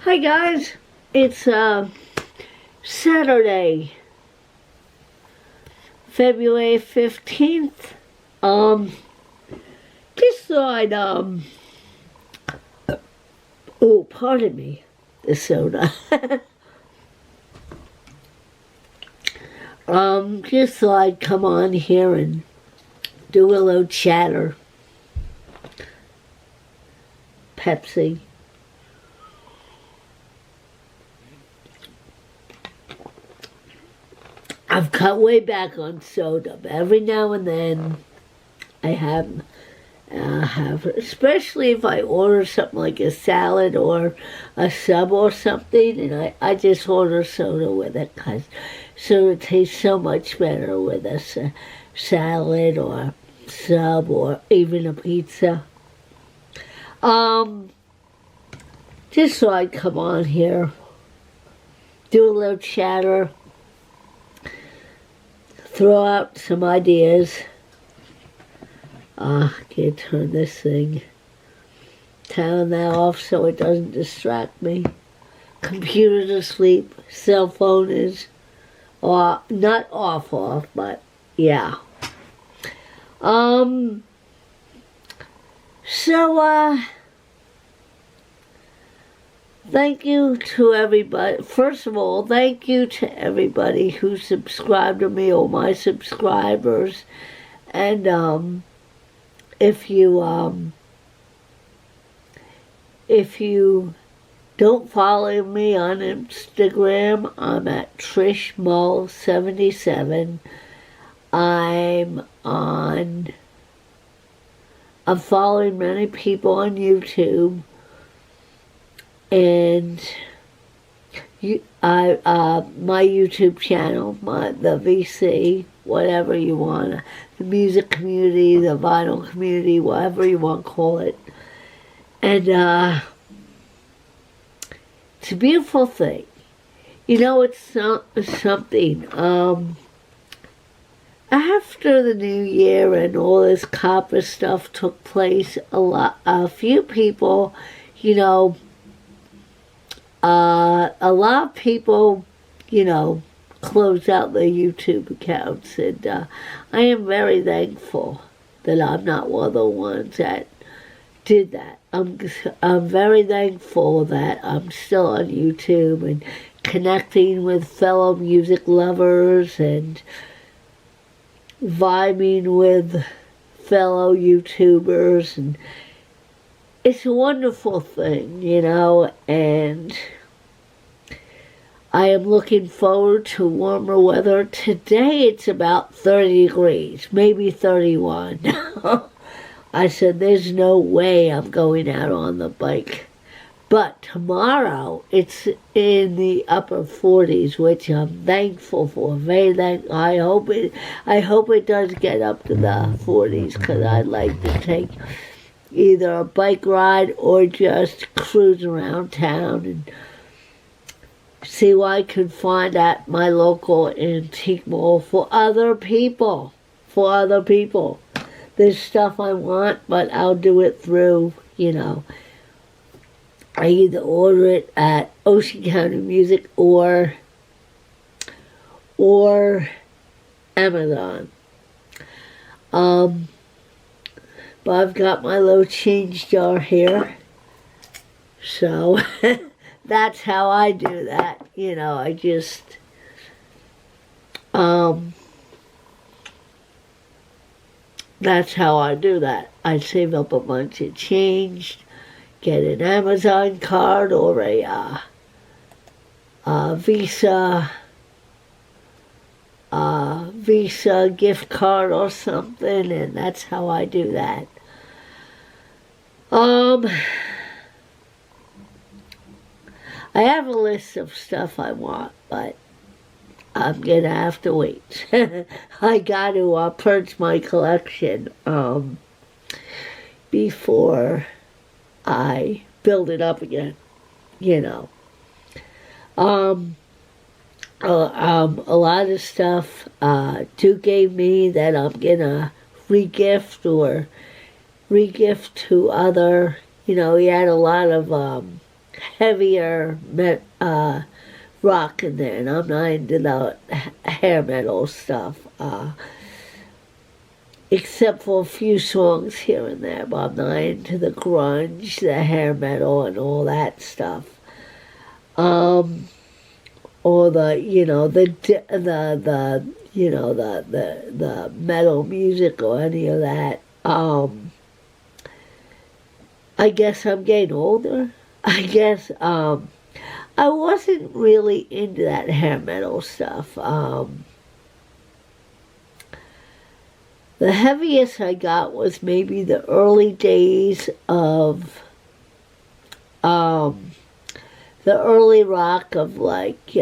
Hi guys, it's Saturday, February 15th. Just thought oh, pardon me, the soda. Just thought I'd come on here and do a little chatter. Pepsi. I've cut way back on soda, but every now and then I have, especially if I order something like a salad or a sub or something, and I just order soda with it because soda tastes so much better with a salad or sub or even a pizza. Just so I'd come on here, do a little chatter, throw out some ideas. Can't turn this thing. Turn that off so it doesn't distract me. Computer's asleep. Cell phone is not off, but yeah. Thank you to everybody. First of all, thank you to everybody who subscribed to me, all my subscribers. And if you don't follow me on Instagram, I'm at TrishMull77. I'm following many people on YouTube. And my YouTube channel, the VC, whatever you want, the music community, the vinyl community, whatever you want to call it. And it's a beautiful thing. You know, it's something. After the new year and all this copper stuff took place, a few people, you know, a lot of people, you know, closed out their YouTube accounts, and I am very thankful that I'm not one of the ones that did that. I'm very thankful that I'm still on YouTube and connecting with fellow music lovers and vibing with fellow YouTubers, and it's a wonderful thing, you know, and I am looking forward to warmer weather. Today it's about 30 degrees, maybe 31. I said, there's no way I'm going out on the bike. But tomorrow it's in the upper 40s, which I'm thankful for. I hope it does get up to the 40s, because I'd like to take either a bike ride or just cruise around town and see what I could find at my local antique mall for other people. There's stuff I want, but I'll do it through, you know, I either order it at Ocean County Music or Amazon. But I've got my little change jar here, so that's how I do that. You know, I just that's how I do that. I save up a bunch of change, get an Amazon card or a Visa gift card or something, and that's how I do that. I have a list of stuff I want, but I'm gonna have to wait. I got to purge my collection before I build it up again, you know. A lot of stuff Duke gave me that I'm gonna regift to other, you know, he had a lot of heavier rock in there, and I'm not into the hair metal stuff. Except for a few songs here and there, but I'm not into the grunge, the hair metal, and all that stuff. Or the the metal music or any of that. I guess I'm getting older. I guess I wasn't really into that hair metal stuff. The heaviest I got was maybe the early days of the early rock of like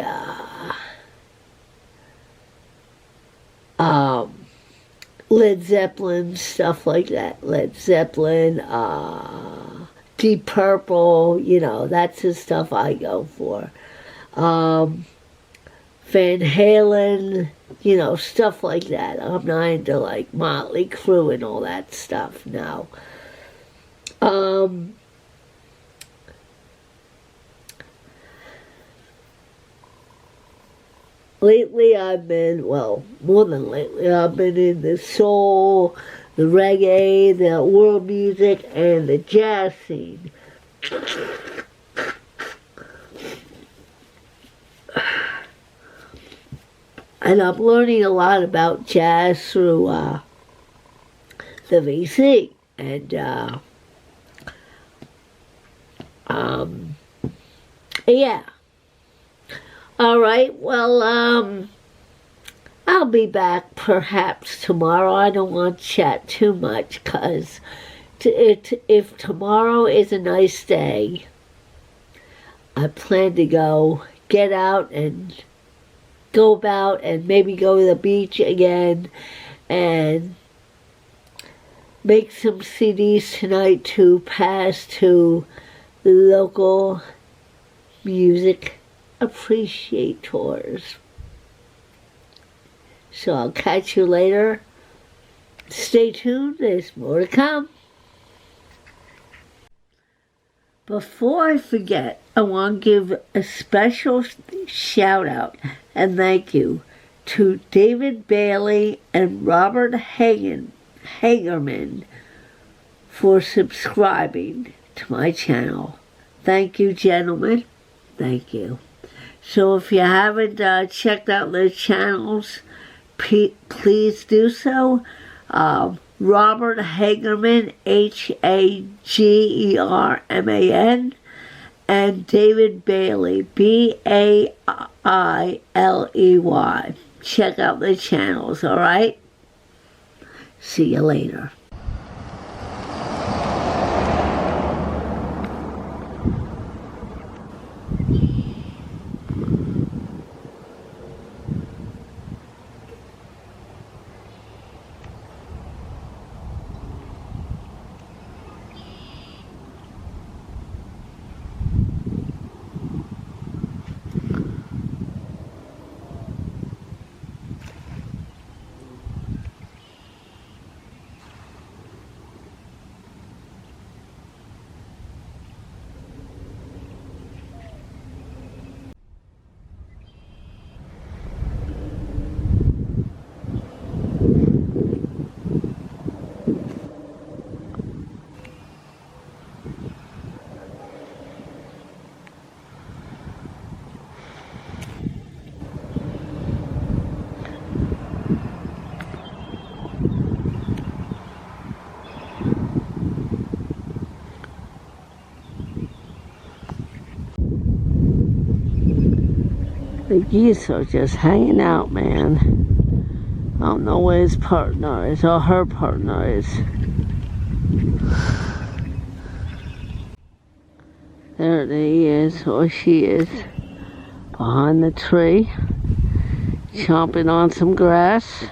Led Zeppelin, stuff like that. Led Zeppelin, Deep Purple, that's the stuff I go for. Van Halen, stuff like that. I'm not into like Motley Crue and all that stuff now. Lately I've been, well, more than lately, I've been in the soul, the reggae, the world music, and the jazz scene. And I'm learning a lot about jazz through the VC. And yeah. All right, well, I'll be back perhaps tomorrow. I don't want to chat too much because if tomorrow is a nice day, I plan to get out and go about and maybe go to the beach again and make some CDs tonight to pass to the local music appreciators. So I'll catch you later. Stay tuned, there's more to come. Before I forget, I want to give a special shout out and thank you to David Bailey and Robert Hagerman for subscribing to my channel. Thank you, gentlemen. Thank you. So if you haven't checked out their channels, please do so. Robert Hagerman, Hagerman, and David Bailey, Bailey. Check out their channels, all right? See you later. The geese are just hanging out, man. I don't know where his partner is, or her partner is. There he is, or she is, behind the tree, chomping on some grass.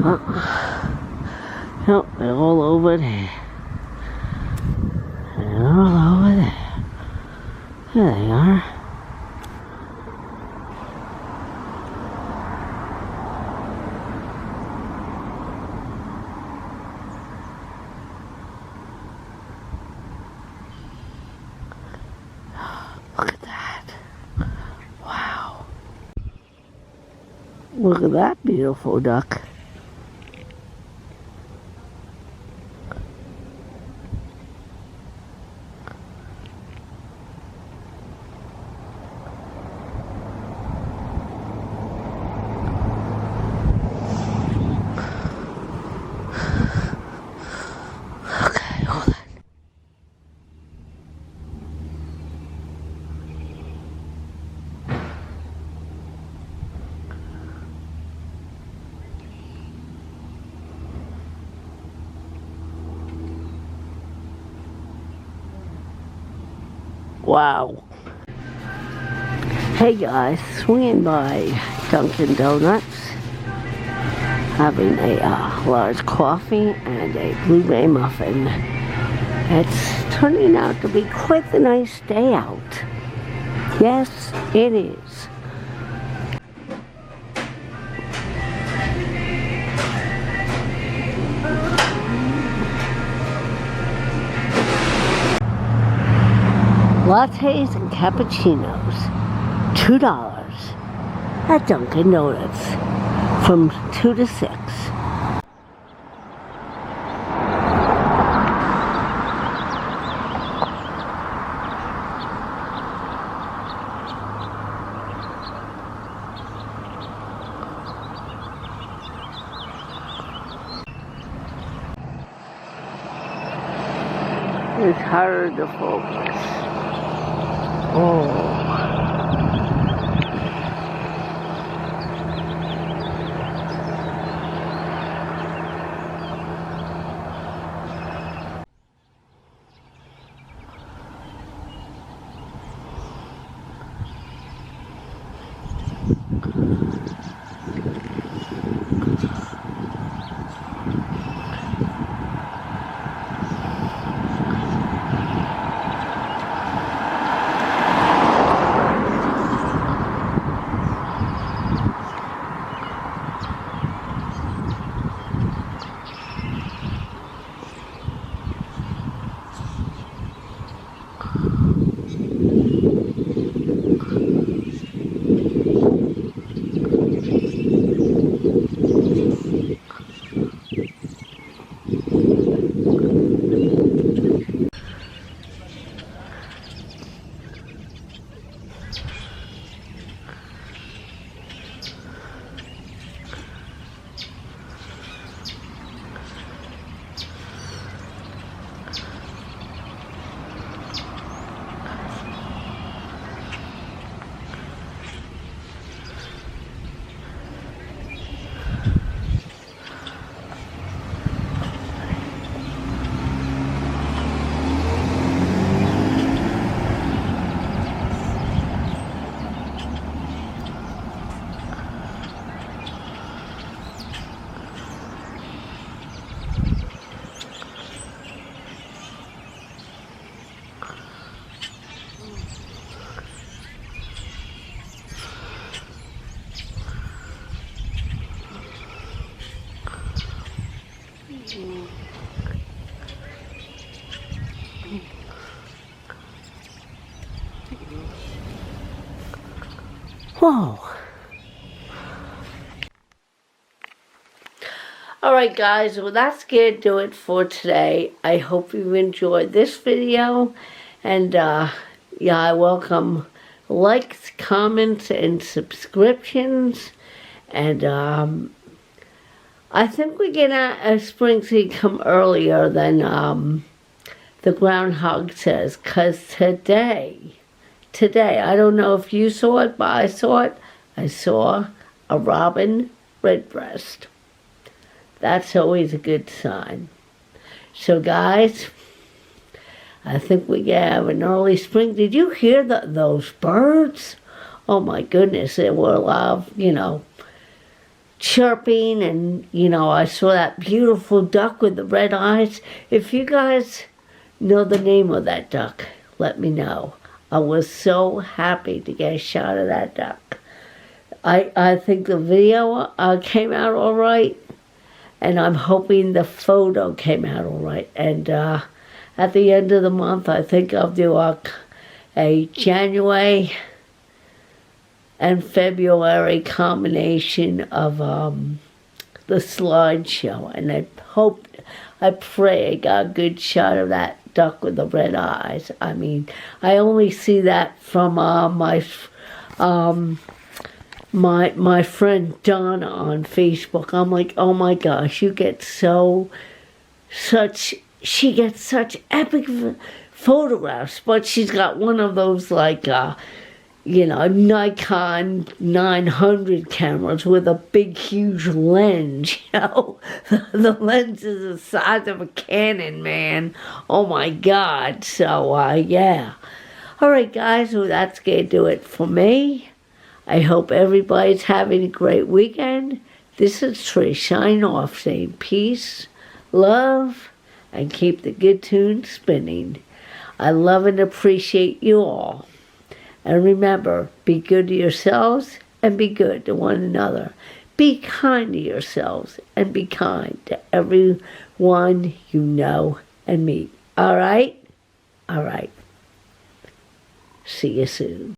Oh, they're all over there. They're all over there. There they are. Look at that. Wow. Look at that beautiful duck. Okay, hold on. Wow. Hey guys, swinging by Dunkin' Donuts, having a large coffee and a blueberry muffin. It's turning out to be quite a nice day out. Yes, it is. Lattes and cappuccinos, $2 at Dunkin' Donuts from 2 to 6. It's hard to focus. Oh. Whoa. Alright guys, well that's gonna do it for today. I hope you enjoyed this video. And yeah, I welcome likes, comments, and subscriptions. And I think we get a spring seed come earlier than the groundhog says. Because today, I don't know if you saw it, but I saw it. I saw a robin redbreast. That's always a good sign. So guys, I think we have an early spring. Did you hear those birds? Oh my goodness, they were loud, you know. chirping, and I saw that beautiful duck with the red eyes. If you guys know the name of that duck, let me know. I was so happy to get a shot of that duck. I think the video came out all right, and I'm hoping the photo came out all right. And at the end of the month, I think I'll do a January and February combination of the slideshow, and I pray I got a good shot of that duck with the red eyes. I mean, I only see that from my friend Donna on Facebook. I'm like, oh my gosh, she gets such epic photographs, but she's got one of those like Nikon 900 cameras with a big, huge lens, The lens is the size of a Canon, man. Oh, my God. So, yeah. All right, guys. Well, that's going to do it for me. I hope everybody's having a great weekend. This is Trish signing off, saying peace, love, and keep the good tunes spinning. I love and appreciate you all. And remember, be good to yourselves and be good to one another. Be kind to yourselves and be kind to everyone you know and meet. All right? All right. See you soon.